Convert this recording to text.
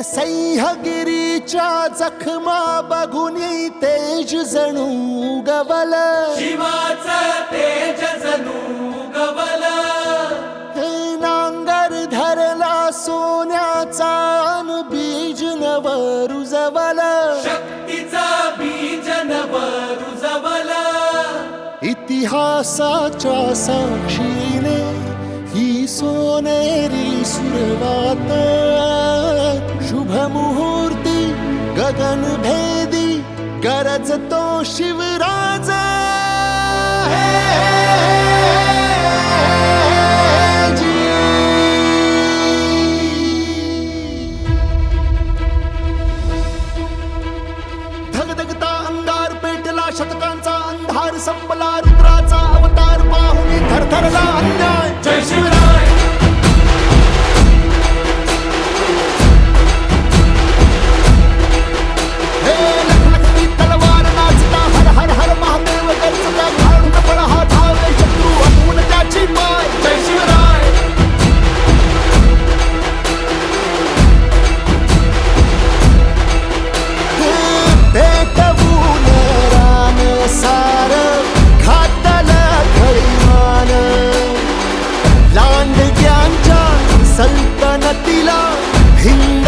सह्यागिरीच्या जखमा बघून तेज जणू गवल, शिवाचं तेज जणू गवल. हे नांगर धरला सोन्याचा अन बीज नव रुजवल, शक्तीचा बीज नव रुजवल. इतिहासाच्या साक्षीने ही सोनेरी सुरवात, शुभ मुहूर्ती गगन भेदी गरजतो शिवराज. धगधगता अंगार पेटला, शतकांचा अंधार संपला, रुद्राचा अवतार पाहुनी थरथरला अन्याय. जय शिवराय. हे लखलखती तलवार नाचता, हर हर हर महादेव गरजता, घालून कपळ हा धावले शत्रू अपून त्याची पाय. जय शिवराय. पेटवून रान सार घातल खळीमान, लांडग्यांच्या सल्तनतीला हिंद